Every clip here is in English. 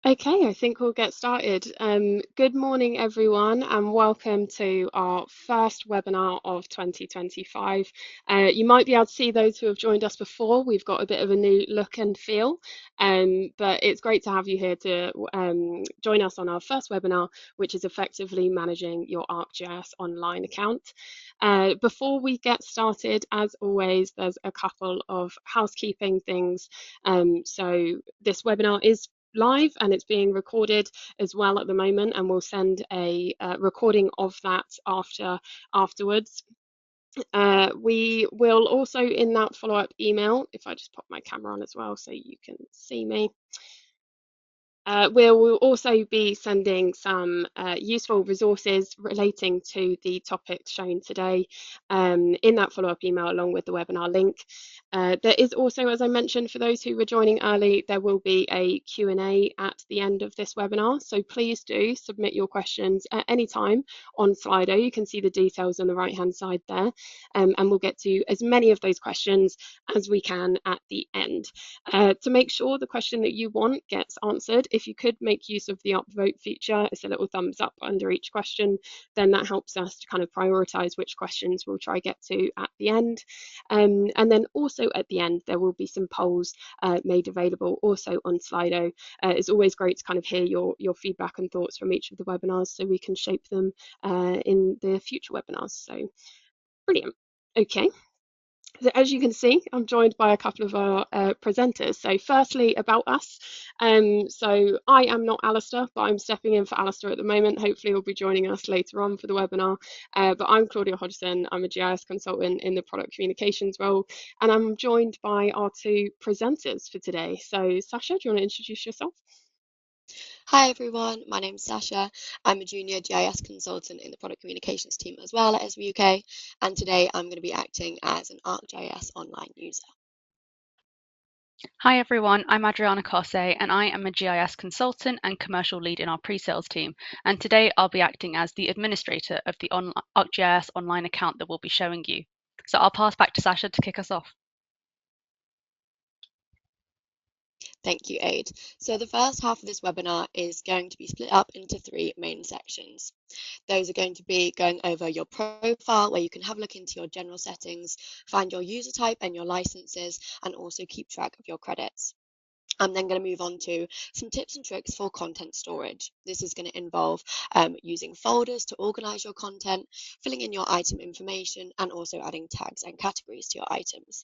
Okay, I think we'll get started. Good morning, everyone, and welcome to our first webinar of 2025. You might be able to see those who have joined us before. We've got a bit of a new look and feel, but it's great to have you here to join us on our first webinar, which is effectively managing your ArcGIS Online account. Before we get started, as always, there's a couple of housekeeping things. So this webinar is live and it's being recorded as well at the moment, and we'll send a recording of that afterwards. We will also, in that follow-up email, if I just pop my camera on as well so you can see me, we'll also be sending some useful resources relating to the topics shown today in that follow-up email along with the webinar link. There is also, as I mentioned, for those who were joining early, there will be a Q&A at the end of this webinar. So please do submit your questions at any time on Slido. You can see the details on the right-hand side there, and we'll get to as many of those questions as we can at the end. To make sure the question that you want gets answered, if you could make use of the upvote feature, it's a little thumbs up under each question, then that helps us to kind of prioritize which questions we'll try get to at the end. And then also at the end, there will be some polls made available also on Slido. It's always great to kind of hear your feedback and thoughts from each of the webinars so we can shape them in the future webinars. So brilliant. Okay. So as you can see, I'm joined by a couple of our presenters. So firstly, about us. So I am not Alistair, but I'm stepping in for Alistair at the moment. Hopefully he'll be joining us later on for the webinar. But I'm Claudia Hodgson. I'm a GIS consultant in the product communications role. And I'm joined by our two presenters for today. So Sasha, do you want to introduce yourself? Hi everyone, my name's Sasha. I'm a junior GIS consultant in the product communications team as well at SB UK, and today I'm going to be acting as an ArcGIS Online user. Hi everyone, I'm Adriana Cosse and I am a GIS consultant and commercial lead in our pre-sales team. And today I'll be acting as the administrator of the ArcGIS Online account that we'll be showing you. So I'll pass back to Sasha to kick us off. Thank you, Aid. So the first half of this webinar is going to be split up into three main sections. Those are going to be going over your profile, where you can have a look into your general settings, find your user type and your licenses, and also keep track of your credits. I'm then going to move on to some tips and tricks for content storage. This is going to involve using folders to organize your content, filling in your item information, and also adding tags and categories to your items.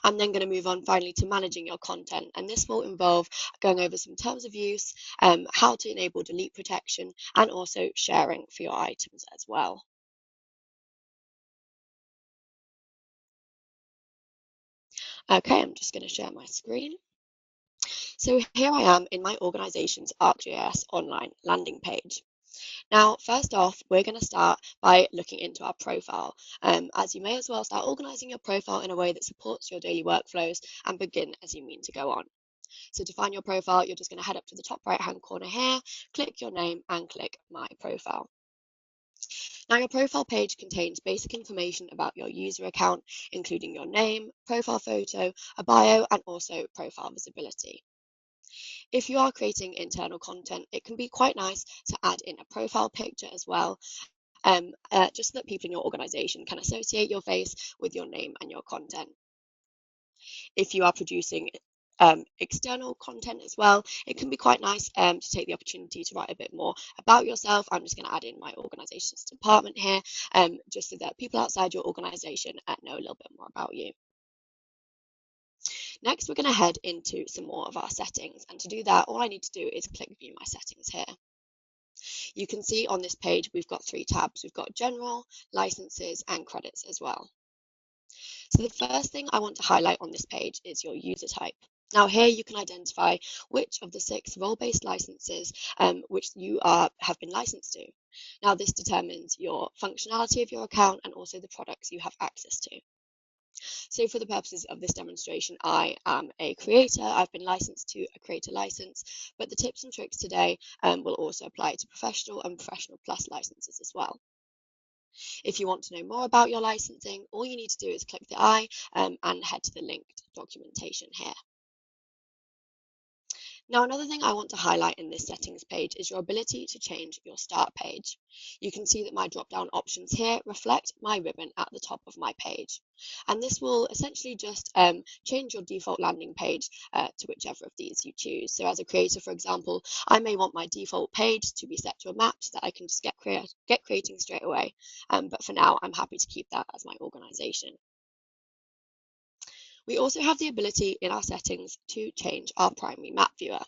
I'm then going to move on finally to managing your content, and this will involve going over some terms of use, how to enable delete protection, and also sharing for your items as well. Okay, I'm just going to share my screen. So here I am in my organization's ArcGIS Online landing page. Now, first off, we're going to start by looking into our profile, as you may as well start organizing your profile in a way that supports your daily workflows and begin as you mean to go on. So to find your profile, you're just going to head up to the top right-hand corner here, click your name and click My Profile. Now, your profile page contains basic information about your user account, including your name, profile photo, a bio, and also profile visibility. If you are creating internal content, it can be quite nice to add in a profile picture as well, just so that people in your organization can associate your face with your name and your content. If you are producing external content as well, it can be quite nice to take the opportunity to write a bit more about yourself. I'm just going to add in my organization's department here, just so that people outside your organization know a little bit more about you. Next, we're going to head into some more of our settings, and to do that, all I need to do is click View My Settings here. You can see on this page we've got three tabs. We've got General, Licenses, and Credits as well. So the first thing I want to highlight on this page is your user type. Now here you can identify which of the 6 role-based licenses which you have been licensed to. Now this determines your functionality of your account and also the products you have access to. So for the purposes of this demonstration, I am a creator. I've been licensed to a creator license, but the tips and tricks today will also apply to professional and professional plus licenses as well. If you want to know more about your licensing, all you need to do is click the I and head to the linked documentation here. Now, another thing I want to highlight in this settings page is your ability to change your start page. You can see that my drop-down options here reflect my ribbon at the top of my page. And this will essentially just change your default landing page to whichever of these you choose. So as a creator, for example, I may want my default page to be set to a map so that I can just get creating straight away. But for now, I'm happy to keep that as my organization. We also have the ability in our settings to change our primary map viewer.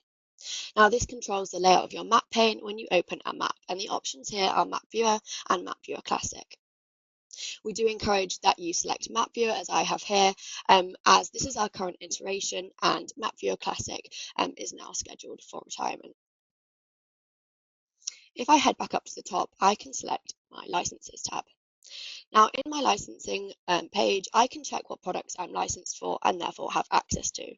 Now this controls the layout of your map pane when you open a map, and the options here are Map Viewer and Map Viewer Classic. We do encourage that you select Map Viewer as I have here, as this is our current iteration and Map Viewer Classic is now scheduled for retirement. If I head back up to the top, I can select my Licenses tab. Now in my licensing page, I can check what products I'm licensed for and therefore have access to.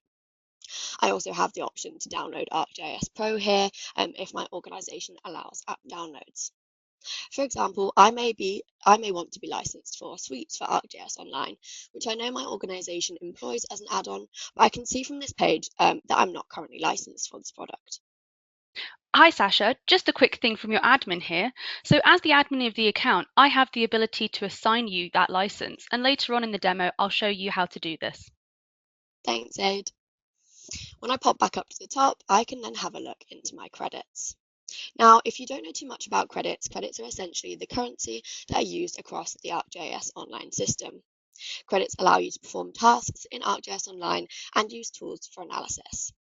I also have the option to download ArcGIS Pro here if my organization allows app downloads. For example, I may want to be licensed for suites for ArcGIS Online, which I know my organization employs as an add-on, but I can see from this page that I'm not currently licensed for this product. Hi Sasha, just a quick thing from your admin here. So as the admin of the account, I have the ability to assign you that license, and later on in the demo, I'll show you how to do this. Thanks, Aid. When I pop back up to the top, I can then have a look into my credits. Now, if you don't know too much about credits, credits are essentially the currency that are used across the ArcGIS Online system. Credits allow you to perform tasks in ArcGIS Online and use tools for analysis.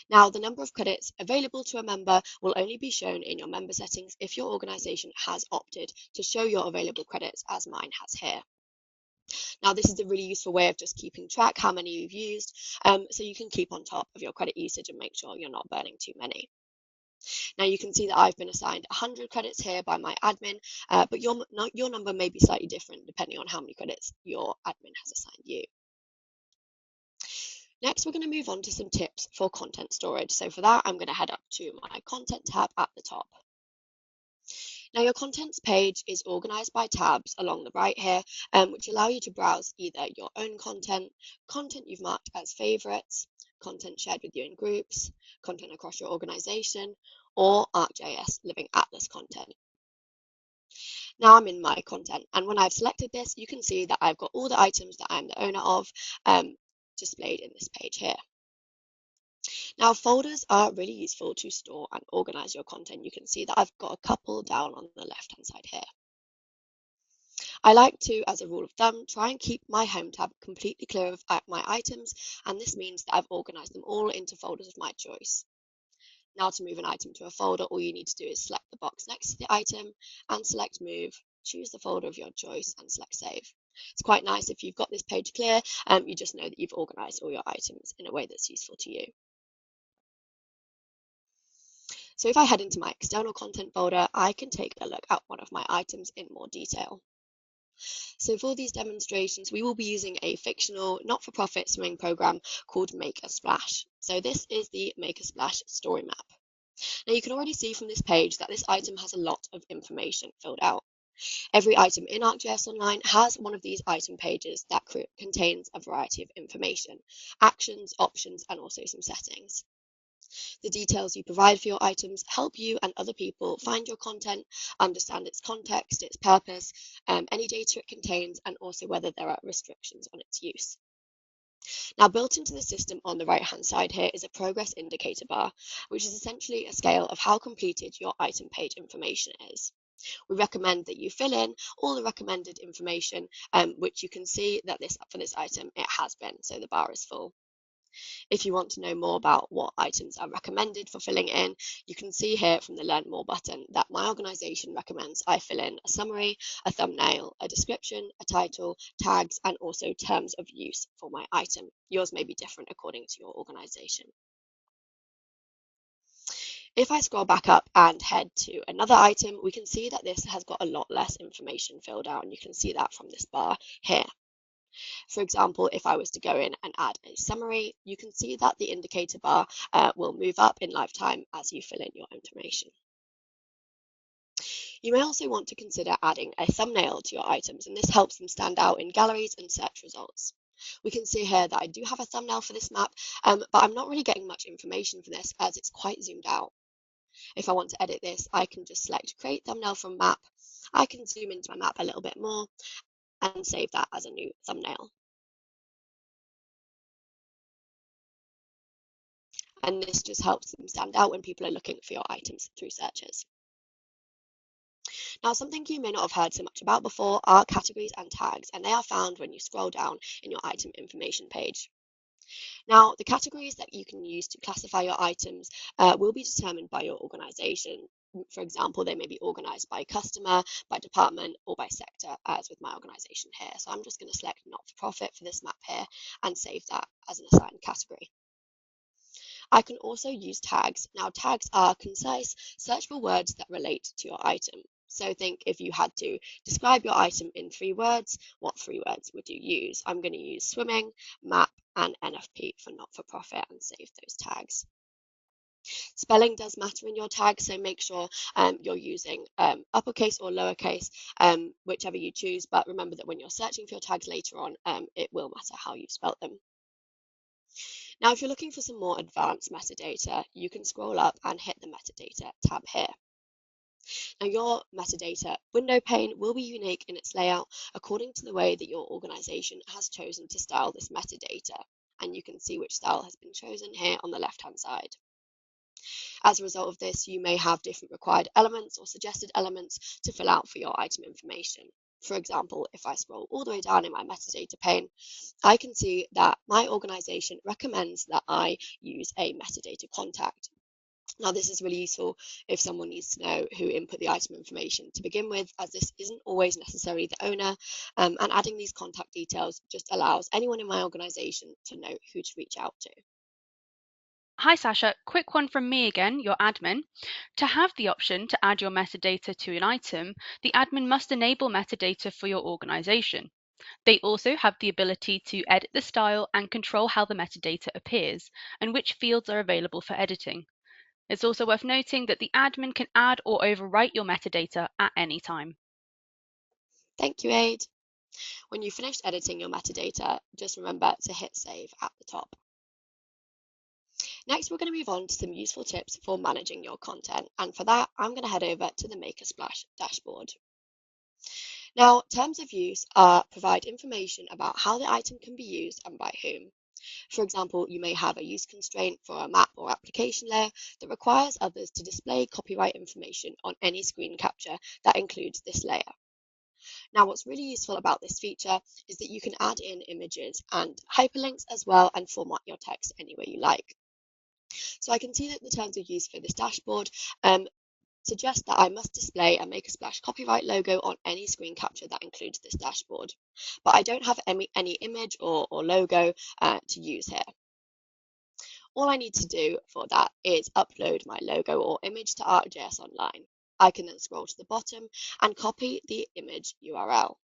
Now, the number of credits available to a member will only be shown in your member settings if your organization has opted to show your available credits, as mine has here. Now, this is a really useful way of just keeping track how many you've used, so you can keep on top of your credit usage and make sure you're not burning too many. Now you can see that I've been assigned 100 credits here by my admin, but your number may be slightly different depending on how many credits your admin has assigned you. Next, we're going to move on to some tips for content storage. So for that, I'm going to head up to my content tab at the top. Now your contents page is organized by tabs along the right here, which allow you to browse either your own content, content you've marked as favorites, content shared with you in groups, content across your organization, or ArcGIS Living Atlas content. Now I'm in my content, and when I've selected this, you can see that I've got all the items that I'm the owner of displayed in this page here. Now folders are really useful to store and organize your content. You can see that I've got a couple down on the left hand side here. I like to, as a rule of thumb, try and keep my home tab completely clear of my items, and this means that I've organized them all into folders of my choice. Now to move an item to a folder, all you need to do is select the box next to the item and select Move, choose the folder of your choice and select Save. It's quite nice if you've got this page clear, you just know that you've organized all your items in a way that's useful to you. So if I head into my external content folder, I can take a look at one of my items in more detail. So for these demonstrations, we will be using a fictional, not-for-profit swimming program called Make a Splash. So this is the Make a Splash story map. Now you can already see from this page that this item has a lot of information filled out. Every item in ArcGIS Online has one of these item pages that contains a variety of information, actions, options, and also some settings. The details you provide for your items help you and other people find your content, understand its context, its purpose, any data it contains, and also whether there are restrictions on its use. Now, built into the system on the right-hand side here is a progress indicator bar, which is essentially a scale of how completed your item page information is. We recommend that you fill in all the recommended information, which you can see that for this item, it has been, so the bar is full. If you want to know more about what items are recommended for filling in, you can see here from the Learn More button that my organisation recommends I fill in a summary, a thumbnail, a description, a title, tags, and also terms of use for my item. Yours may be different according to your organisation. If I scroll back up and head to another item, we can see that this has got a lot less information filled out, and you can see that from this bar here. For example, if I was to go in and add a summary, you can see that the indicator bar will move up in lifetime as you fill in your information. You may also want to consider adding a thumbnail to your items, and this helps them stand out in galleries and search results. We can see here that I do have a thumbnail for this map, but I'm not really getting much information for this as it's quite zoomed out. If I want to edit this, I can just select create thumbnail from map. I can zoom into my map a little bit more and save that as a new thumbnail. And this just helps them stand out when people are looking for your items through searches. Now, something you may not have heard so much about before are categories and tags, and they are found when you scroll down in your item information page. Now, the categories that you can use to classify your items will be determined by your organization. For example, they may be organized by customer, by department, or by sector, as with my organization here. So I'm just going to select not-for-profit for this map here and save that as an assigned category. I can also use tags. Now, tags are concise, searchable words that relate to your item. So think if you had to describe your item in 3 words, what 3 words would you use? I'm going to use swimming, map, and NFP for not-for-profit and save those tags. Spelling does matter in your tag, so make sure you're using uppercase or lowercase, whichever you choose. But remember that when you're searching for your tags later on, it will matter how you spelt them. Now, if you're looking for some more advanced metadata, you can scroll up and hit the metadata tab here. Now, your metadata window pane will be unique in its layout according to the way that your organization has chosen to style this metadata. And you can see which style has been chosen here on the left-hand side. As a result of this, you may have different required elements or suggested elements to fill out for your item information. For example, if I scroll all the way down in my metadata pane, I can see that my organization recommends that I use a metadata contact. Now, this is really useful if someone needs to know who input the item information to begin with, as this isn't always necessarily the owner, and adding these contact details just allows anyone in my organization to know who to reach out to. Hi Sasha, quick one from me again, your admin. To have the option to add your metadata to an item, the admin must enable metadata for your organization. They also have the ability to edit the style and control how the metadata appears and which fields are available for editing. It's also worth noting that the admin can add or overwrite your metadata at any time. Thank you, Aid. When you've finished editing your metadata, just remember to hit save at the top. Next, we're going to move on to some useful tips for managing your content. And for that, I'm going to head over to the Make a Splash dashboard. Now, terms of use provide information about how the item can be used and by whom. For example, you may have a use constraint for a map or application layer that requires others to display copyright information on any screen capture that includes this layer. Now, what's really useful about this feature is that you can add in images and hyperlinks as well and format your text any way you like. So I can see that the terms of use for this dashboard suggest that I must display a Make a Splash copyright logo on any screen capture that includes this dashboard. But I don't have any image or logo to use here. All I need to do for that is upload my logo or image to ArcGIS Online. I can then scroll to the bottom and copy the image URL.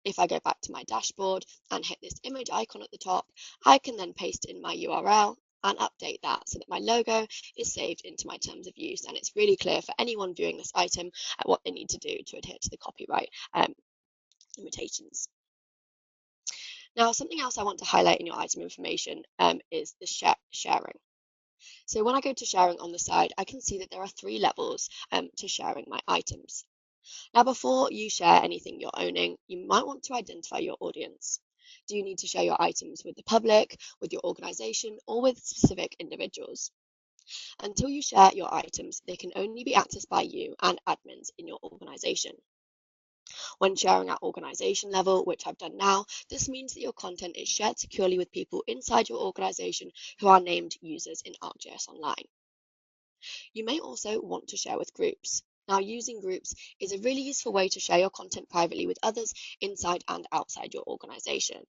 If I go back to my dashboard and hit this image icon at the top, I can then paste in my URL and update that so that my logo is saved into my terms of use, and it's really clear for anyone viewing this item what they need to do to adhere to the copyright limitations. Now, something else I want to highlight in your item information is the sharing. So when I go to sharing on the side, I can see that there are 3 levels to sharing my items. Now, before you share anything you're owning, you might want to identify your audience. Do you need to share your items with the public, with your organization, or with specific individuals? Until you share your items, they can only be accessed by you and admins in your organization. When sharing at organization level, which I've done now, this means that your content is shared securely with people inside your organization who are named users in ArcGIS Online. You may also want to share with groups. Now, using groups is a really useful way to share your content privately with others inside and outside your organization.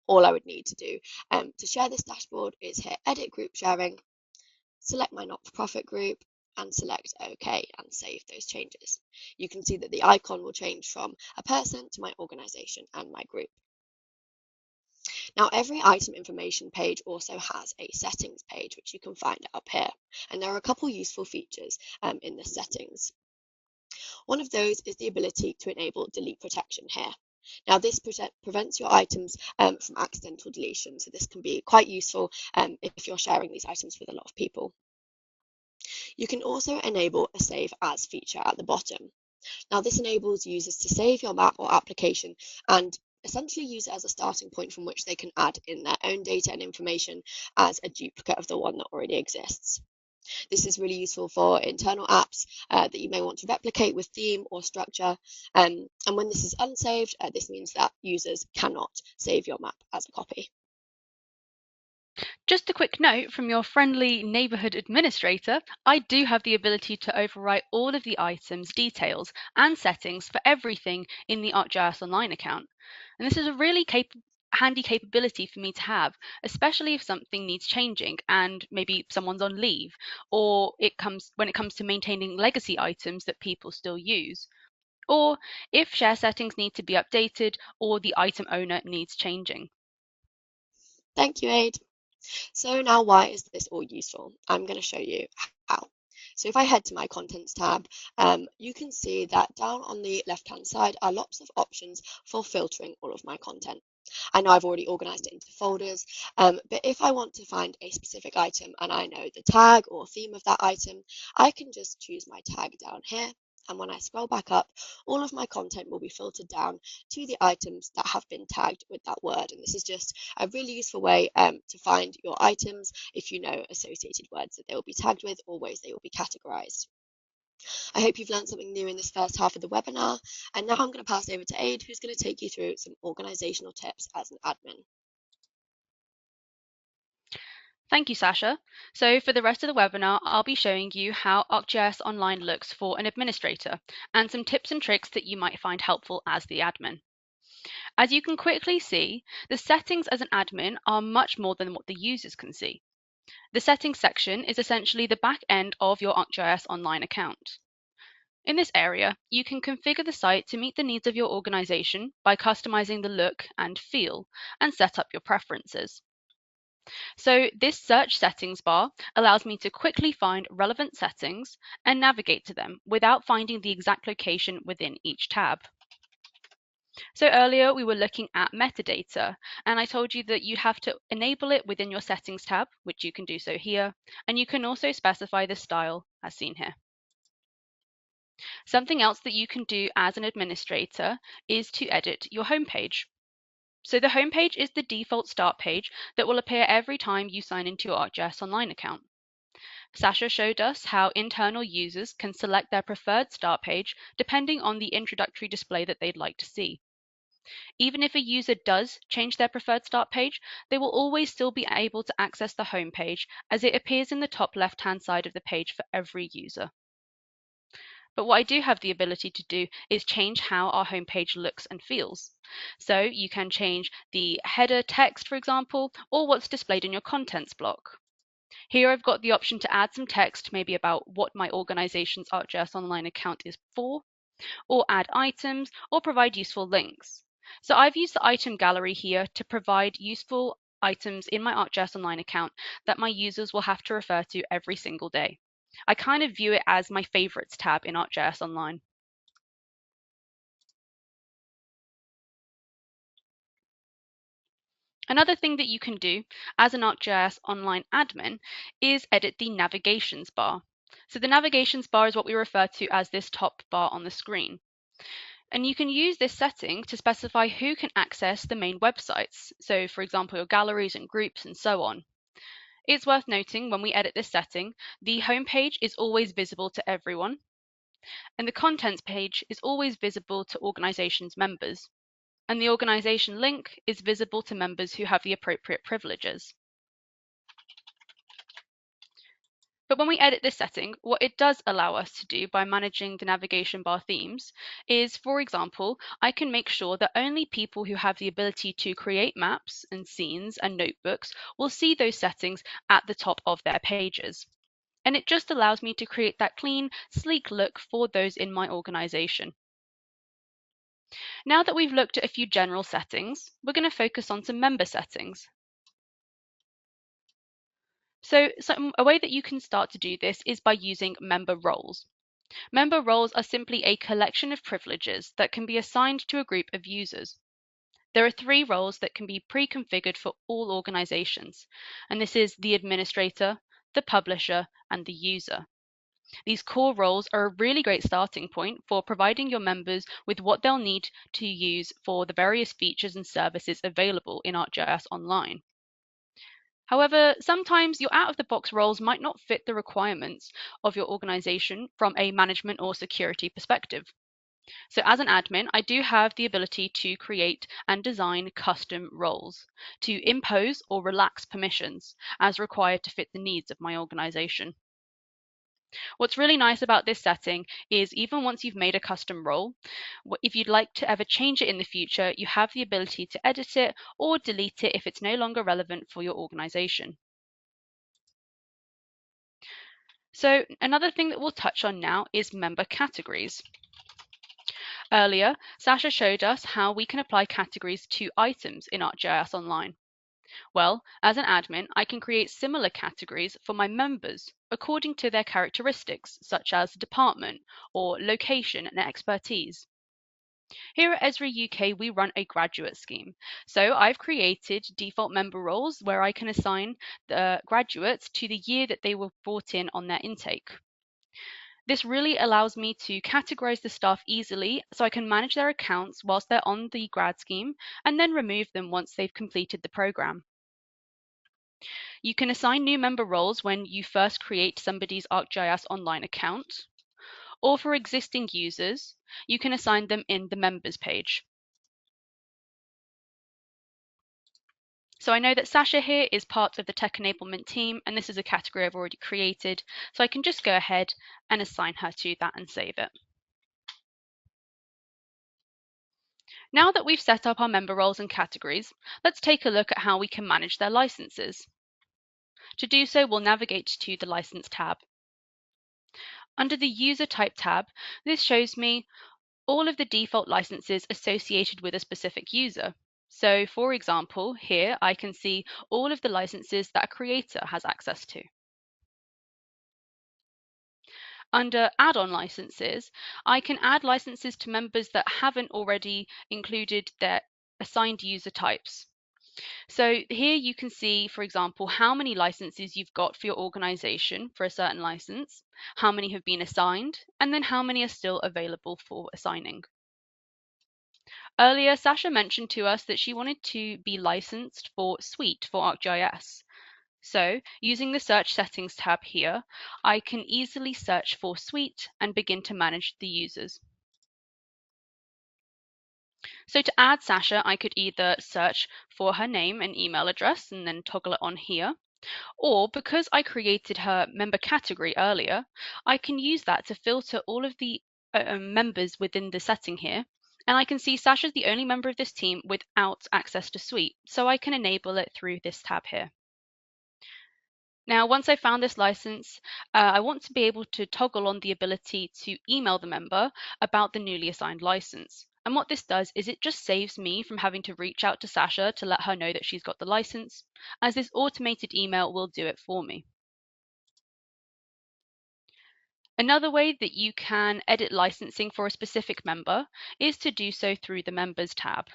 All I would need to do to share this dashboard is hit Edit Group Sharing, select my not-for-profit group, and select OK and save those changes. You can see that the icon will change from a person to my organization and my group. Now, every item information page also has a settings page, which you can find up here. And there are a couple useful features in the settings. One of those is the ability to enable delete protection here. Now, this prevents your items from accidental deletion, so this can be quite useful if you're sharing these items with a lot of people. You can also enable a Save As feature at the bottom. Now, this enables users to save your map or application and essentially use it as a starting point from which they can add in their own data and information as a duplicate of the one that already exists. This is really useful for internal apps that you may want to replicate with theme or structure. And when this is unsaved, this means that users cannot save your map as a copy. Just a quick note from your friendly neighborhood administrator, I do have the ability to overwrite all of the items, details, and settings for everything in the ArcGIS Online account. And this is a really handy capability for me to have, especially if something needs changing and maybe someone's on leave, or when it comes to maintaining legacy items that people still use, or if share settings need to be updated or the item owner needs changing. Thank you, Aid. So now why is this all useful? I'm going to show you how. So if I head to my contents tab, you can see that down on the left-hand side are lots of options for filtering all of my content. I know I've already organized it into folders, but if I want to find a specific item and I know the tag or theme of that item, I can just choose my tag down here. And when I scroll back up, all of my content will be filtered down to the items that have been tagged with that word. And this is just a really useful way to find your items if you know associated words that they will be tagged with or ways they will be categorized. I hope you've learned something new in this first half of the webinar. And now I'm going to pass over to Aid, who's going to take you through some organizational tips as an admin. Thank you, Sasha. So for the rest of the webinar, I'll be showing you how ArcGIS Online looks for an administrator and some tips and tricks that you might find helpful as the admin. As you can quickly see, the settings as an admin are much more than what the users can see. The settings section is essentially the back end of your ArcGIS Online account. In this area, you can configure the site to meet the needs of your organization by customizing the look and feel and set up your preferences. So this search settings bar allows me to quickly find relevant settings and navigate to them without finding the exact location within each tab. So earlier we were looking at metadata, and I told you that you have to enable it within your settings tab, which you can do so here, and you can also specify the style as seen here. Something else that you can do as an administrator is to edit your homepage. So the homepage is the default start page that will appear every time you sign into your ArcGIS Online account. Sasha showed us how internal users can select their preferred start page depending on the introductory display that they'd like to see. Even if a user does change their preferred start page, they will always still be able to access the homepage as it appears in the top left-hand side of the page for every user. But what I do have the ability to do is change how our homepage looks and feels. So you can change the header text, for example, or what's displayed in your contents block. Here I've got the option to add some text, maybe about what my organization's ArcGIS Online account is for, or add items, or provide useful links. So I've used the item gallery here to provide useful items in my ArcGIS Online account that my users will have to refer to every single day. I kind of view it as my favorites tab in ArcGIS Online. Another thing that you can do as an ArcGIS Online admin is edit the navigations bar. So the navigations bar is what we refer to as this top bar on the screen. And you can use this setting to specify who can access the main websites. So for example, your galleries and groups and so on. It's worth noting when we edit this setting, the home page is always visible to everyone, and the contents page is always visible to organization's members, and the organization link is visible to members who have the appropriate privileges. But when we edit this setting, what it does allow us to do by managing the navigation bar themes is, for example, I can make sure that only people who have the ability to create maps and scenes and notebooks will see those settings at the top of their pages. And it just allows me to create that clean, sleek look for those in my organization. Now that we've looked at a few general settings, we're going to focus on some member settings. So a way that you can start to do this is by using member roles. Member roles are simply a collection of privileges that can be assigned to a group of users. There are 3 roles that can be pre-configured for all organizations, and this is the administrator, the publisher, and the user. These core roles are a really great starting point for providing your members with what they'll need to use for the various features and services available in ArcGIS Online. However, sometimes your out-of-the-box roles might not fit the requirements of your organization from a management or security perspective. So as an admin, I do have the ability to create and design custom roles to impose or relax permissions as required to fit the needs of my organization. What's really nice about this setting is even once you've made a custom role, if you'd like to ever change it in the future, you have the ability to edit it or delete it if it's no longer relevant for your organization. So another thing that we'll touch on now is member categories. Earlier, Sasha showed us how we can apply categories to items in ArcGIS Online. Well, as an admin, I can create similar categories for my members according to their characteristics, such as department or location and expertise. Here at Esri UK, we run a graduate scheme. So I've created default member roles where I can assign the graduates to the year that they were brought in on their intake. This really allows me to categorize the staff easily so I can manage their accounts whilst they're on the grad scheme and then remove them once they've completed the program. You can assign new member roles when you first create somebody's ArcGIS Online account, or for existing users, you can assign them in the members page. So I know that Sasha here is part of the tech enablement team, and this is a category I've already created, so I can just go ahead and assign her to that and save it. Now that we've set up our member roles and categories, let's take a look at how we can manage their licenses. To do so, we'll navigate to the License tab. Under the User Type tab, this shows me all of the default licenses associated with a specific user. So for example, here I can see all of the licenses that a creator has access to. Under add-on licenses, I can add licenses to members that haven't already included their assigned user types. So here you can see, for example, how many licenses you've got for your organization for a certain license, how many have been assigned, and then how many are still available for assigning. Earlier, Sasha mentioned to us that she wanted to be licensed for Suite for ArcGIS. So, using the Search Settings tab here, I can easily search for Suite and begin to manage the users. So to add Sasha, I could either search for her name and email address and then toggle it on here, or because I created her member category earlier, I can use that to filter all of the members within the setting here. And I can see Sasha's the only member of this team without access to Suite, so I can enable it through this tab here. Now, once I found this license, I want to be able to toggle on the ability to email the member about the newly assigned license. And what this does is it just saves me from having to reach out to Sasha to let her know that she's got the license, as this automated email will do it for me. Another way that you can edit licensing for a specific member is to do so through the Members tab.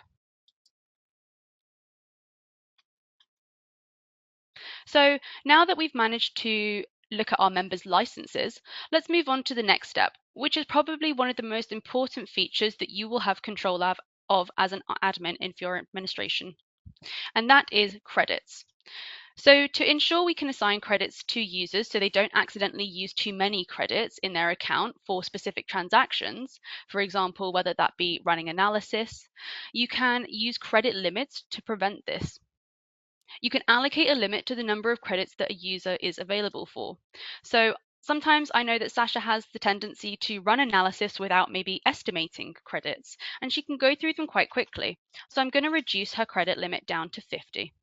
So now that we've managed to look at our members' licenses, let's move on to the next step, which is probably one of the most important features that you will have control of as an admin in your administration, and that is credits. So to ensure we can assign credits to users so they don't accidentally use too many credits in their account for specific transactions, for example, whether that be running analysis, you can use credit limits to prevent this. You can allocate a limit to the number of credits that a user is available for. So sometimes I know that Sasha has the tendency to run analysis without maybe estimating credits, and she can go through them quite quickly. So I'm going to reduce her credit limit down to 50.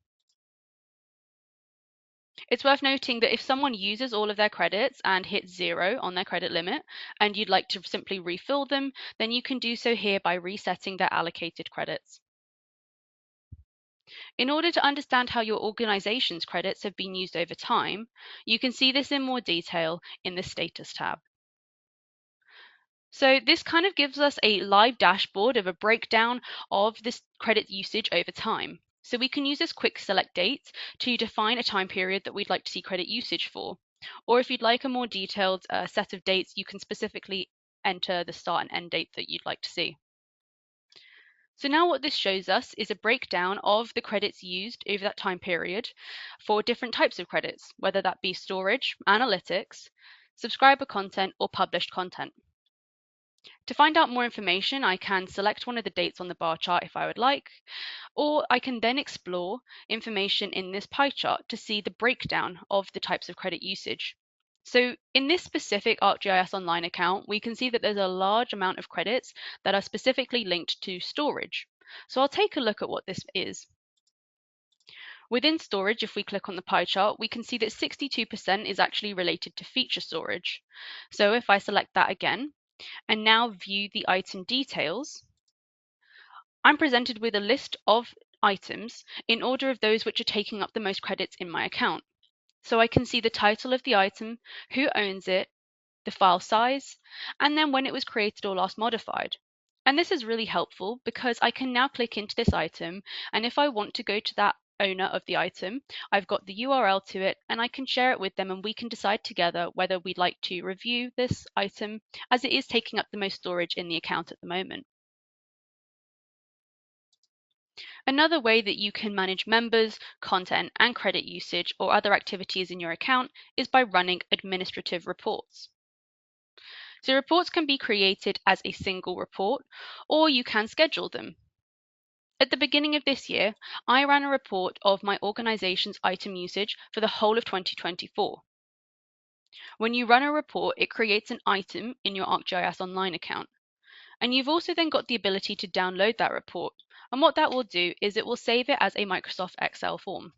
It's worth noting that if someone uses all of their credits and hits 0 on their credit limit, and you'd like to simply refill them, then you can do so here by resetting their allocated credits. In order to understand how your organization's credits have been used over time, you can see this in more detail in the Status tab. So this kind of gives us a live dashboard of a breakdown of this credit usage over time. So we can use this quick select date to define a time period that we'd like to see credit usage for. Or if you'd like a more detailed set of dates, you can specifically enter the start and end date that you'd like to see. So now what this shows us is a breakdown of the credits used over that time period for different types of credits, whether that be storage, analytics, subscriber content, or published content. To find out more information, I can select one of the dates on the bar chart if I would like, or I can then explore information in this pie chart to see the breakdown of the types of credit usage. So in this specific ArcGIS Online account, we can see that there's a large amount of credits that are specifically linked to storage. So I'll take a look at what this is. Within storage, if we click on the pie chart, we can see that 62% is actually related to feature storage. So if I select that again, and now view the item details, I'm presented with a list of items in order of those which are taking up the most credits in my account. So I can see the title of the item, who owns it, the file size, and then when it was created or last modified. And this is really helpful because I can now click into this item, and if I want to go to that owner of the item, I've got the URL to it and I can share it with them and we can decide together whether we'd like to review this item as it is taking up the most storage in the account at the moment. Another way that you can manage members, content, and credit usage or other activities in your account is by running administrative reports. So reports can be created as a single report, or you can schedule them. At the beginning of this year, I ran a report of my organization's item usage for the whole of 2024. When you run a report, it creates an item in your ArcGIS Online account. And you've also then got the ability to download that report. And what that will do is it will save it as a Microsoft Excel form.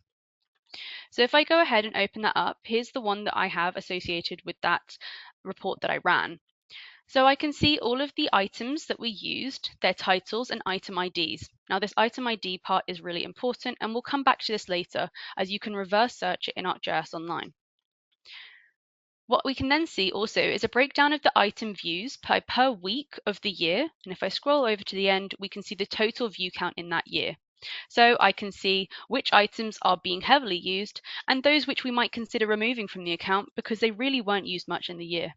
So if I go ahead and open that up, here's the one that I have associated with that report that I ran. So I can see all of the items that we used, their titles and item IDs. Now this item ID part is really important and we'll come back to this later as you can reverse search it in ArcGIS Online. What we can then see also is a breakdown of the item views per week of the year. And if I scroll over to the end, we can see the total view count in that year. So I can see which items are being heavily used and those which we might consider removing from the account because they really weren't used much in the year.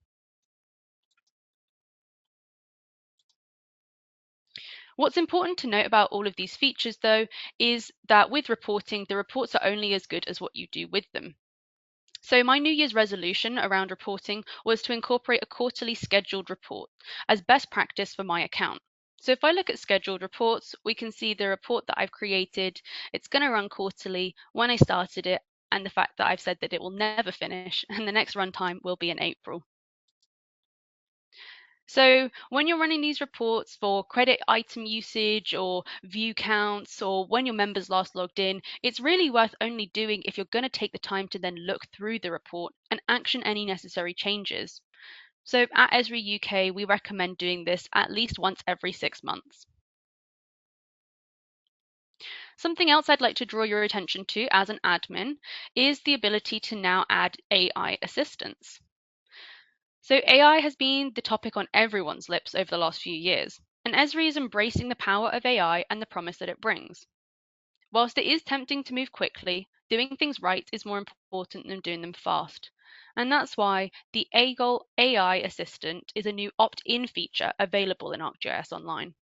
What's important to note about all of these features, though, is that with reporting, the reports are only as good as what you do with them. So my New Year's resolution around reporting was to incorporate a quarterly scheduled report as best practice for my account. So if I look at scheduled reports, we can see the report that I've created. It's going to run quarterly when I started it, and the fact that I've said that it will never finish, and the next runtime will be in April. So when you're running these reports for credit item usage or view counts or when your members last logged in, it's really worth only doing if you're going to take the time to then look through the report and action any necessary changes. So at Esri UK, we recommend doing this at least once every 6 months. Something else I'd like to draw your attention to as an admin is the ability to now add AI assistants. So AI has been the topic on everyone's lips over the last few years, and Esri is embracing the power of AI and the promise that it brings. Whilst it is tempting to move quickly, doing things right is more important than doing them fast. And that's why the AGOL AI Assistant is a new opt-in feature available in ArcGIS Online.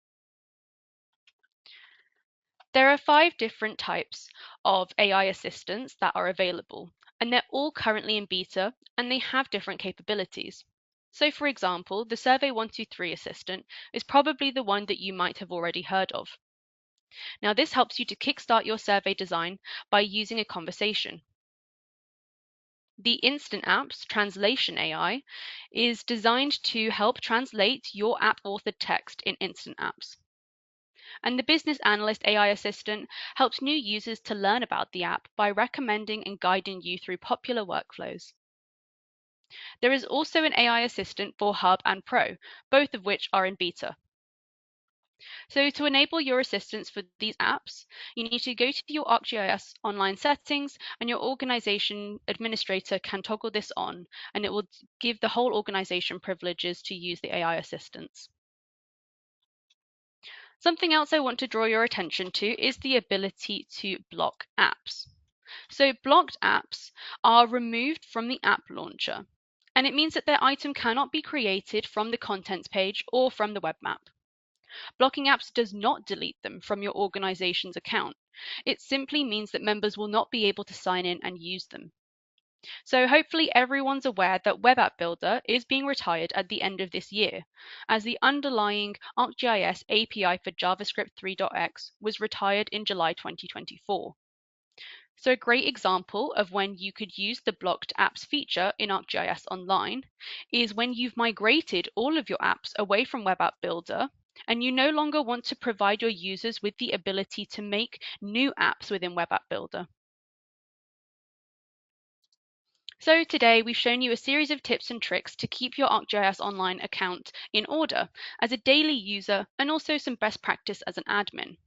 There are 5 different types of AI assistants that are available, and they're all currently in beta and they have different capabilities. So for example, the Survey 123 assistant is probably the one that you might have already heard of. Now this helps you to kickstart your survey design by using a conversation. The Instant Apps Translation AI is designed to help translate your app authored text in Instant Apps. And the Business Analyst AI Assistant helps new users to learn about the app by recommending and guiding you through popular workflows. There is also an AI assistant for Hub and Pro, both of which are in beta. So to enable your assistance for these apps, you need to go to your ArcGIS Online settings, and your organization administrator can toggle this on, and it will give the whole organization privileges to use the AI assistance. Something else I want to draw your attention to is the ability to block apps. So blocked apps are removed from the app launcher, and it means that their item cannot be created from the contents page or from the web map. Blocking apps does not delete them from your organization's account. It simply means that members will not be able to sign in and use them. So hopefully everyone's aware that Web App Builder is being retired at the end of this year, as the underlying ArcGIS API for JavaScript 3.x was retired in July 2024. So a great example of when you could use the blocked apps feature in ArcGIS Online is when you've migrated all of your apps away from Web App Builder and you no longer want to provide your users with the ability to make new apps within Web App Builder. So today we've shown you a series of tips and tricks to keep your ArcGIS Online account in order as a daily user, and also some best practice as an admin.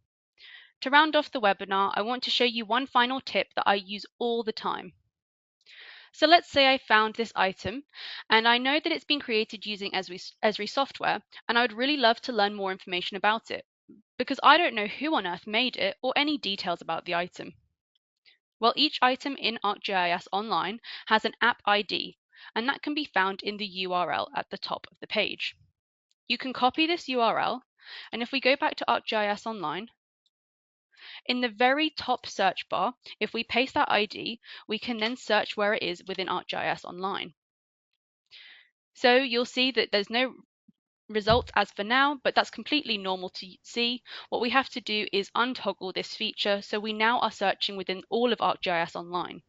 To round off the webinar, I want to show you one final tip that I use all the time. So let's say I found this item and I know that it's been created using Esri software, and I would really love to learn more information about it because I don't know who on earth made it or any details about the item. Well, each item in ArcGIS Online has an app ID, and that can be found in the URL at the top of the page. You can copy this URL, and if we go back to ArcGIS Online, in the very top search bar, if we paste that ID, we can then search where it is within ArcGIS Online. So you'll see that there's no results as for now, but that's completely normal to see. What we have to do is untoggle this feature, so we now are searching within all of ArcGIS Online.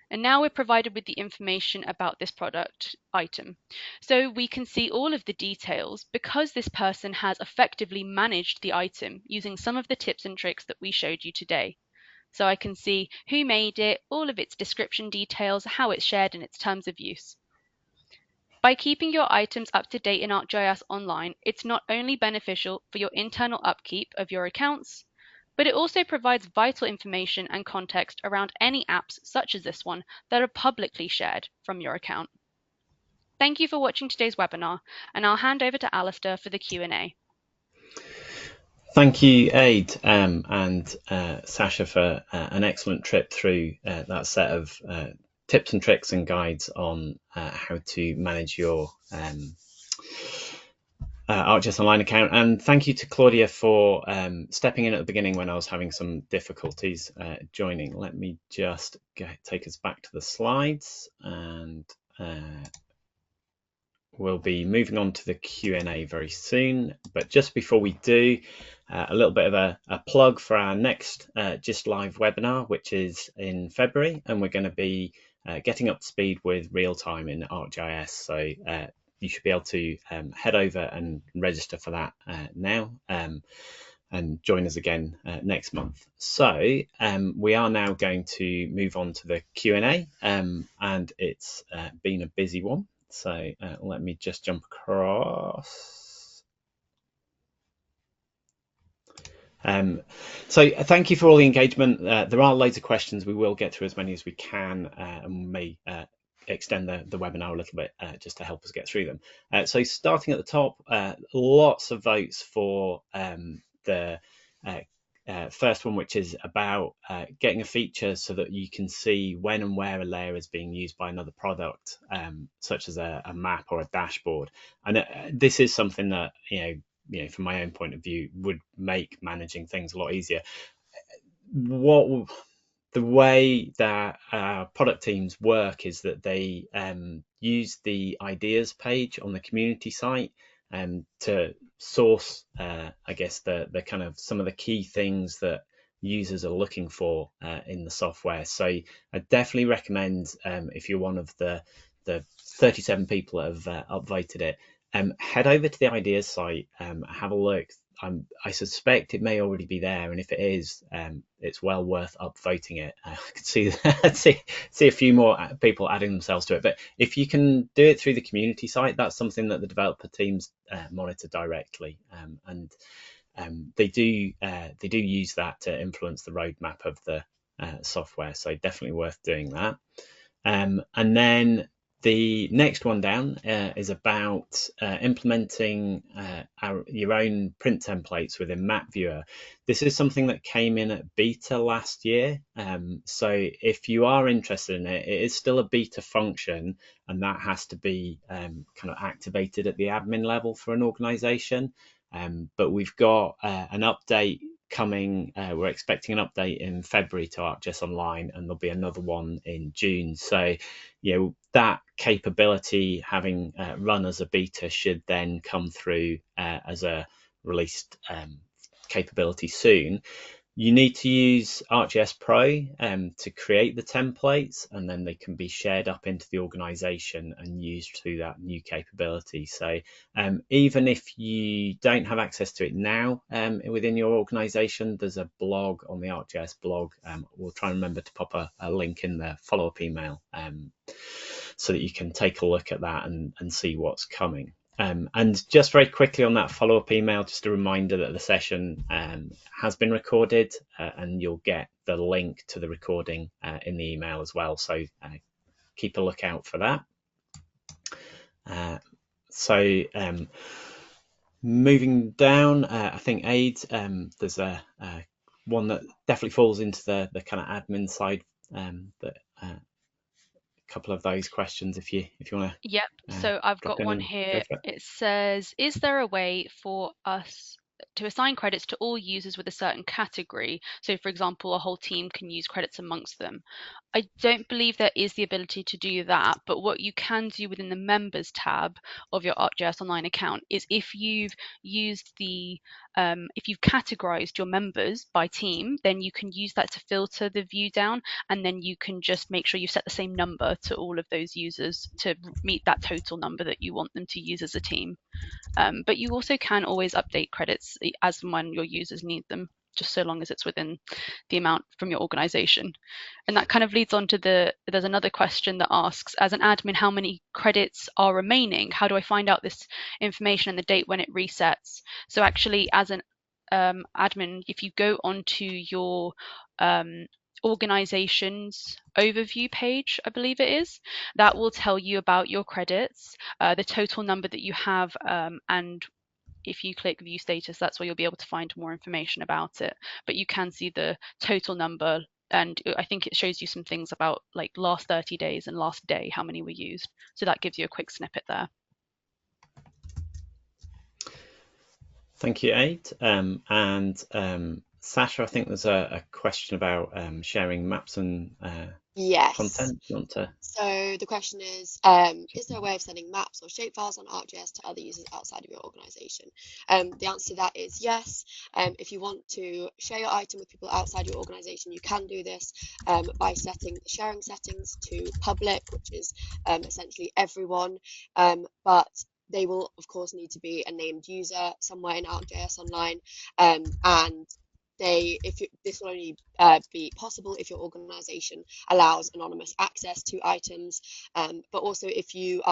And now we're provided with the information about this product item. So we can see all of the details because this person has effectively managed the item using some of the tips and tricks that we showed you today. So I can see who made it, all of its description details, how it's shared and its terms of use. By keeping your items up to date in ArcGIS Online, it's not only beneficial for your internal upkeep of your accounts, but it also provides vital information and context around any apps such as this one that are publicly shared from your account. Thank you for watching today's webinar, and I'll hand over to Alistair for the Q&A. Thank you, Aid, and Sasha for an excellent trip through that set of tips and tricks and guides on how to manage your ArcGIS Online account. And thank you to Claudia for stepping in at the beginning when I was having some difficulties joining. Let me just take us back to the slides, and we'll be moving on to the Q&A very soon. But just before we do, a little bit of a plug for our next GIS Live webinar, which is in February, and we're going to be getting up to speed with real-time in ArcGIS. So you should be able to head over and register for that now, and join us again next month. So we are now going to move on to the Q&A, and it's been a busy one. So let me just jump across. So thank you for all the engagement. There are loads of questions. We will get through as many as we can, and we may extend the webinar a little bit just to help us get through them. So starting at the top, lots of votes for the first one, which is about getting a feature so that you can see when and where a layer is being used by another product, such as a map or a dashboard. And this is something that, from my own point of view, would make managing things a lot easier. The way that product teams work is that they use the ideas page on the community site to source, I guess, the kind of some of the key things that users are looking for in the software. So I definitely recommend, if you're one of the 37 people that have upvoted it, head over to the ideas site, have a look. I suspect it may already be there, and if it is, it's well worth upvoting it. I can see a few more people adding themselves to it. But if you can do it through the community site, that's something that the developer teams monitor directly, and they do use that to influence the roadmap of the software. So definitely worth doing that. And then the next one down is about implementing your own print templates within Map Viewer. This is something that came in at beta last year. So if you are interested in it, it is still a beta function, and that has to be kind of activated at the admin level for an organization. But we've got an update coming. We're expecting an update in February to ArcGIS Online, and there'll be another one in June. So, that capability, having run as a beta, should then come through as a released capability soon. You need to use ArcGIS Pro to create the templates, and then they can be shared up into the organization and used through that new capability. So even if you don't have access to it now within your organization, there's a blog on the ArcGIS blog. We'll try and remember to pop a link in the follow-up email so that you can take a look at that and see what's coming. And just very quickly on that follow-up email, just a reminder that the session has been recorded, and you'll get the link to the recording in the email as well. So keep a lookout for that. Moving down, I think Aid, there's a one that definitely falls into the kind of admin side, but couple of those questions if you want to. Yep. So I've got one here. It says, is there a way for us to assign credits to all users with a certain category? So for example, a whole team can use credits amongst them. I don't believe there is the ability to do that, but what you can do within the members tab of your ArcGIS Online account is if you've used if you've categorized your members by team, then you can use that to filter the view down, and then you can just make sure you set the same number to all of those users to meet that total number that you want them to use as a team. But you also can always update credits as and when your users need them, just so long as it's within the amount from your organization. And that kind of leads on to there's another question that asks, as an admin, how many credits are remaining? How do I find out this information and the date when it resets? So actually, as an admin, if you go onto your organization's overview page, I believe it is, that will tell you about your credits, the total number that you have, and if you click view status, that's where you'll be able to find more information about it. But you can see the total number, and I think it shows you some things about like last 30 days and last day, how many were used. So that gives you a quick snippet there. Thank you, Aid. Sasha, I think there's a question about sharing maps and content. You want to? So the question is there a way of sending maps or shapefiles on ArcGIS to other users outside of your organization? The answer to that is yes. If you want to share your item with people outside your organization, you can do this by setting the sharing settings to public, which is essentially everyone, but they will, of course, need to be a named user somewhere in ArcGIS Online, and this will only be possible if your organization allows anonymous access to items, but also if you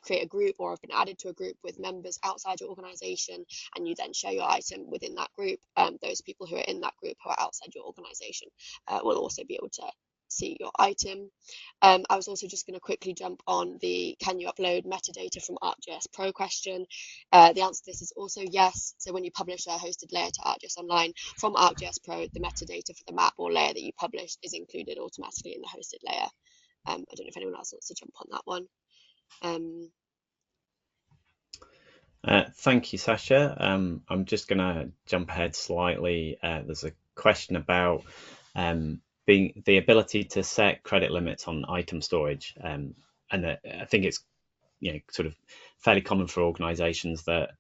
create a group or have been added to a group with members outside your organization and you then share your item within that group, those people who are in that group who are outside your organization will also be able to see your item. I was also just going to quickly jump on the can you upload metadata from ArcGIS Pro question. The answer to this is also yes. So when you publish a hosted layer to ArcGIS Online from ArcGIS Pro, the metadata for the map or layer that you publish is included automatically in the hosted layer. I don't know if anyone else wants to jump on that one. Thank you, Sasha. I'm just going to jump ahead slightly. There's a question about being the ability to set credit limits on item storage, and I think it's sort of fairly common for organizations that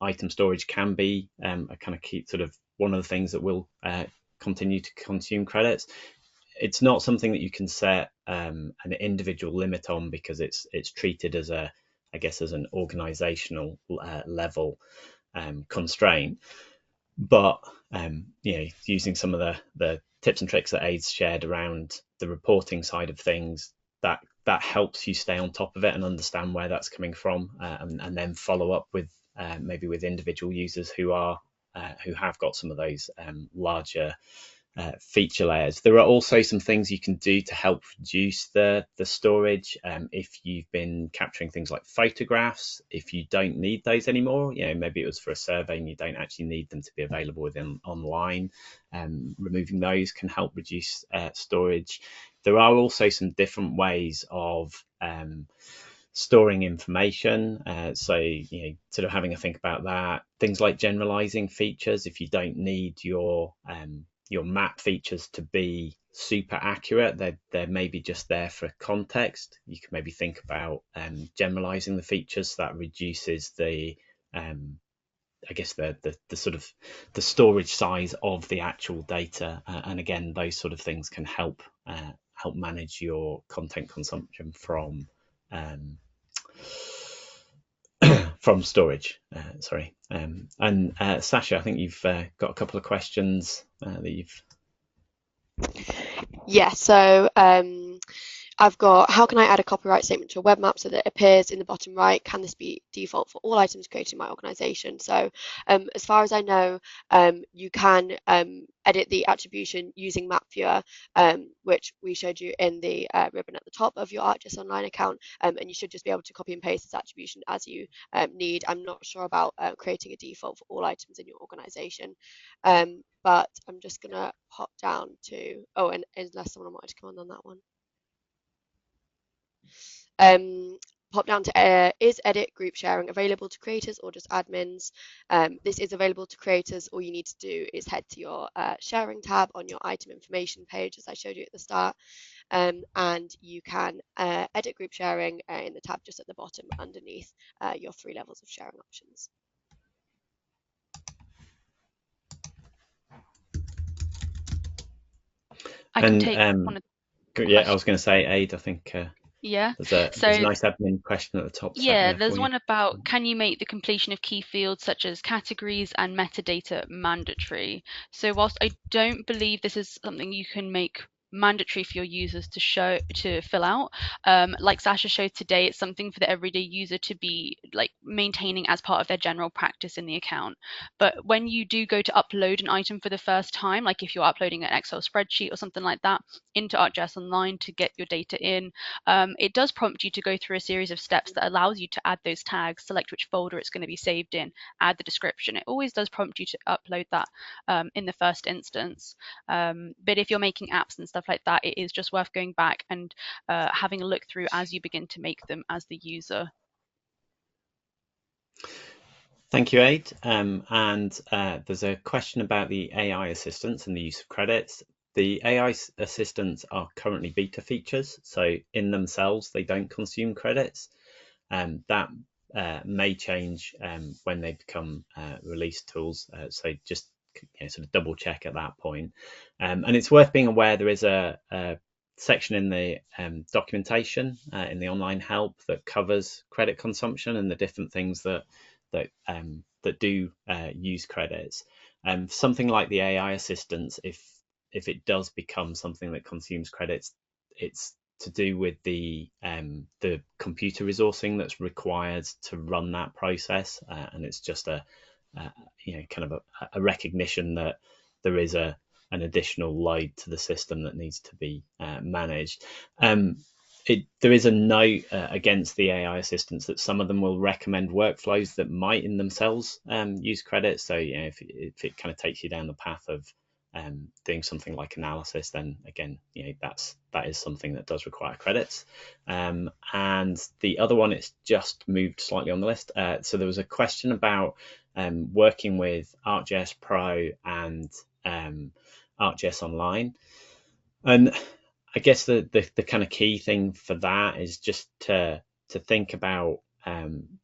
item storage can be a kind of key sort of one of the things that will continue to consume credits. It's not something that you can set an individual limit on because it's treated as a I guess, as an organizational level constraint. But using some of the tips and tricks that Aid's shared around the reporting side of things, that helps you stay on top of it and understand where that's coming from, and then follow up with maybe with individual users who have got some of those larger feature layers. There are also some things you can do to help reduce the storage. If you've been capturing things like photographs, if you don't need those anymore, maybe it was for a survey and you don't actually need them to be available within online, removing those can help reduce storage. There are also some different ways of storing information, so sort of having a think about that. Things like generalizing features. If you don't need your map features to be super accurate, they're maybe just there for context. You can maybe think about generalizing the features, so that reduces the I guess the sort of the storage size of the actual data, and again, those sort of things can help manage your content consumption from from storage. Sorry. And Sasha, I think you've got a couple of questions that you've. Yeah, so I've got, how can I add a copyright statement to a web map so that it appears in the bottom right? Can this be default for all items created in my organization? So as far as I know, you can edit the attribution using Map Viewer, which we showed you in the ribbon at the top of your ArcGIS Online account, and you should just be able to copy and paste this attribution as you need. I'm not sure about creating a default for all items in your organization, but I'm just going to pop down to, oh, and unless someone wanted to come on that one. Pop down to is edit group sharing available to creators or just admins? This is available to creators. All you need to do is head to your sharing tab on your item information page, as I showed you at the start, and you can edit group sharing in the tab just at the bottom underneath your 3 levels of sharing options. I can take one of the yeah, I was going to say, Aid, I think yeah. there's a nice admin question at the top. Yeah, there's one about, can you make the completion of key fields such as categories and metadata mandatory? So whilst I don't believe this is something you can make mandatory for your users to fill out, like Sasha showed today, it's something for the everyday user to be like maintaining as part of their general practice in the account. But when you do go to upload an item for the first time, like if you're uploading an Excel spreadsheet or something like that into ArcGIS Online to get your data in, it does prompt you to go through a series of steps that allows you to add those tags, select which folder it's going to be saved in, add the description. It always does prompt you to upload that in the first instance. But if you're making apps and stuff like that, it is just worth going back and having a look through as you begin to make them as the user. Thank you, Aid. And there's a question about the AI assistants and the use of credits. The AI assistants are currently beta features, so in themselves they don't consume credits. That may change when they become released tools. So just sort of double check at that point. And it's worth being aware there is a section in the documentation in the online help that covers credit consumption and the different things that do use credits. Something like the AI assistance, if it does become something that consumes credits, it's to do with the computer resourcing that's required to run that process, and it's just a kind of a recognition that there is an additional load to the system that needs to be managed. There is a note against the AI assistants that some of them will recommend workflows that might in themselves use credits. So if it kind of takes you down the path of doing something like analysis, then again, that is something that does require credits. And the other one, it's just moved slightly on the list. So there was a question about working with ArcGIS Pro and ArcGIS Online, and I guess the kind of key thing for that is just to think about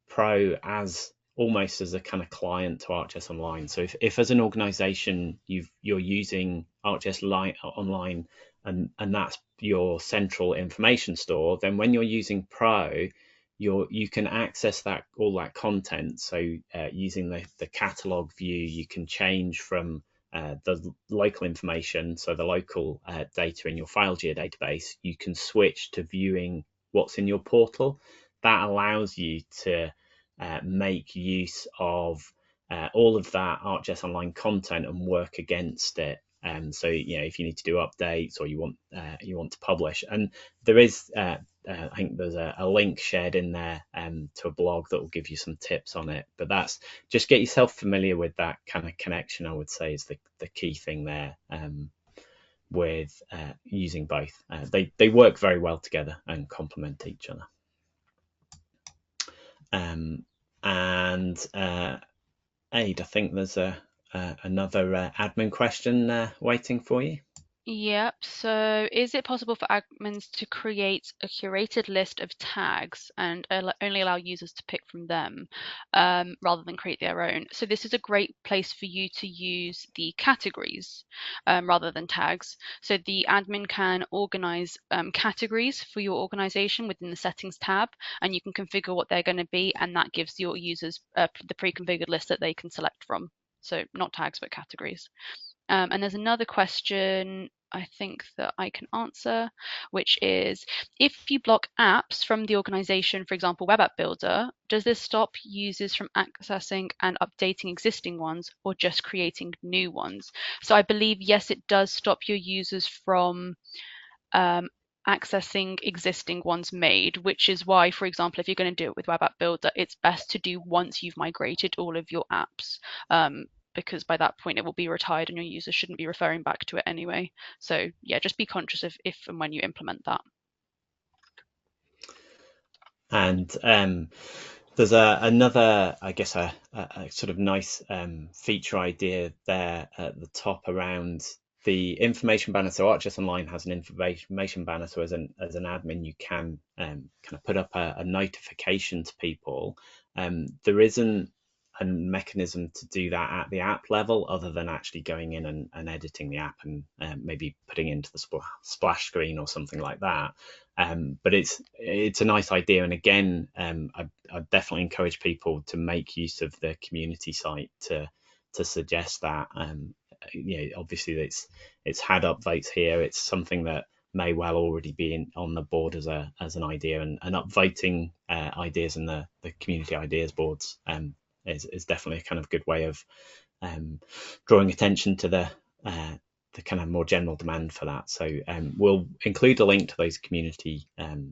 Pro as almost as a kind of client to ArcGIS Online. So if as an organization you're using ArcGIS Online and that's your central information store, then when you're using Pro, you can access all that content. So using the catalog view, you can change from the local information, so the local data in your file geodatabase, you can switch to viewing what's in your portal. That allows you to make use of all of that ArcGIS Online content and work against it. So if you need to do updates or you want to publish, and there is I think there's a link shared in there to a blog that will give you some tips on it. But that's just get yourself familiar with that kind of connection, I would say, is the key thing there with using both. They work very well together and complement each other. And Aid, I think there's another admin question waiting for you. Yep. So is it possible for admins to create a curated list of tags and only allow users to pick from them rather than create their own? So this is a great place for you to use the categories rather than tags. So the admin can organize categories for your organization within the settings tab, and you can configure what they're going to be, and that gives your users the pre-configured list that they can select from. So not tags, but categories. And there's another question I think that I can answer, which is, if you block apps from the organization, for example, Web App Builder, does this stop users from accessing and updating existing ones or just creating new ones? So I believe, yes, it does stop your users from accessing existing ones made, which is why, for example, if you're going to do it with Web App Builder, it's best to do once you've migrated all of your apps. Because by that point it will be retired and your users shouldn't be referring back to it anyway. So yeah, just be conscious of if and when you implement that. And there's another, I guess, a sort of nice feature idea there at the top around the information banner. So ArcGIS Online has an information banner, so as an admin you can kind of put up a notification to people. There isn't a mechanism to do that at the app level other than actually going in and editing the app and maybe putting it into the splash screen or something like that. But it's a nice idea, and again, I definitely encourage people to make use of the community site to suggest that. Obviously it's had upvotes here. It's something that may well already be on the board as an idea, and upvoting ideas in the community ideas boards is definitely a kind of good way of drawing attention to the kind of more general demand for that. So we'll include a link to those community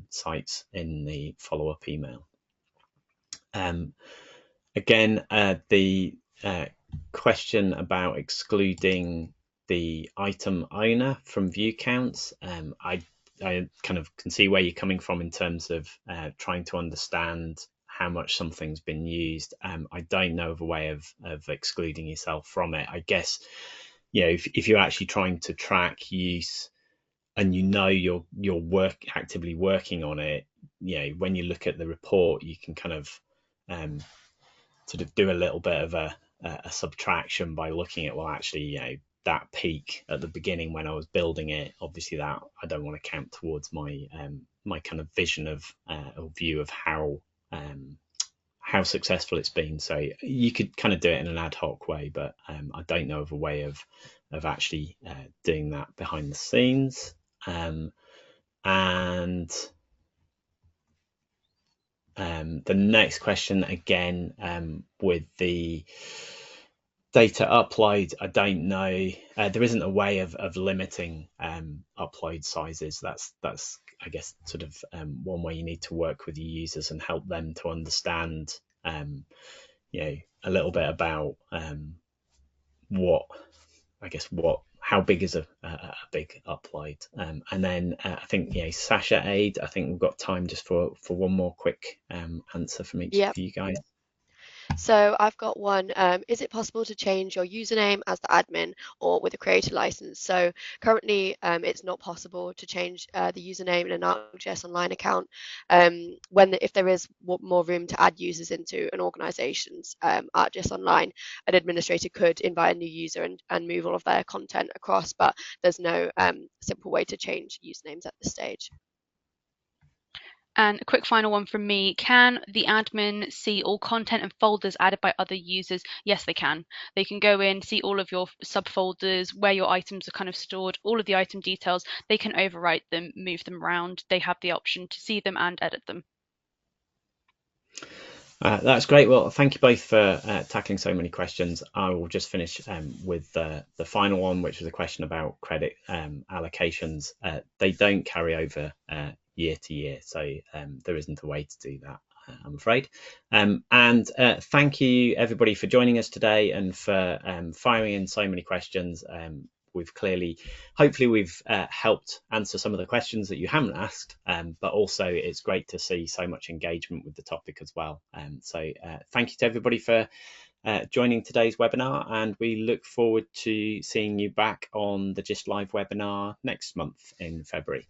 sites in the follow-up email. Again, the question about excluding the item owner from view counts, I kind of can see where you're coming from in terms of trying to understand how much something's been used. I don't know of a way of excluding yourself from it. I guess, if you're actually trying to track use and you're actively working on it, when you look at the report, you can kind of sort of do a little bit of a subtraction by looking at, well, actually, that peak at the beginning when I was building it, obviously that I don't want to count towards my my kind of vision of or view of how successful it's been. So you could kind of do it in an ad hoc way, but I don't know of a way of actually doing that behind the scenes. And the next question, again, with the data upload, I don't know. There isn't a way of limiting upload sizes. That's I guess sort of one way you need to work with your users and help them to understand a little bit about how big is a big upload. And then I think Sasha, Aid, I think we've got time just for one more quick answer from each of you guys. So I've got one. Is it possible to change your username as the admin or with a creator license? So currently it's not possible to change the username in an ArcGIS Online account. If there is more room to add users into an organization's ArcGIS Online, an administrator could invite a new user and move all of their content across, but there's no simple way to change usernames at this stage. And a quick final one from me. Can the admin see all content and folders added by other users? Yes, they can. They can go in, see all of your subfolders, where your items are kind of stored, all of the item details. They can overwrite them, move them around. They have the option to see them and edit them. That's great. Well, thank you both for tackling so many questions. I will just finish with the final one, which was a question about credit allocations. They don't carry over year to year, so there isn't a way to do that, I'm afraid. And thank you everybody for joining us today and for firing in so many questions. We've hopefully we've helped answer some of the questions that you haven't asked, but also it's great to see so much engagement with the topic as well. So thank you to everybody for joining today's webinar, and we look forward to seeing you back on the GIS Live webinar next month in February.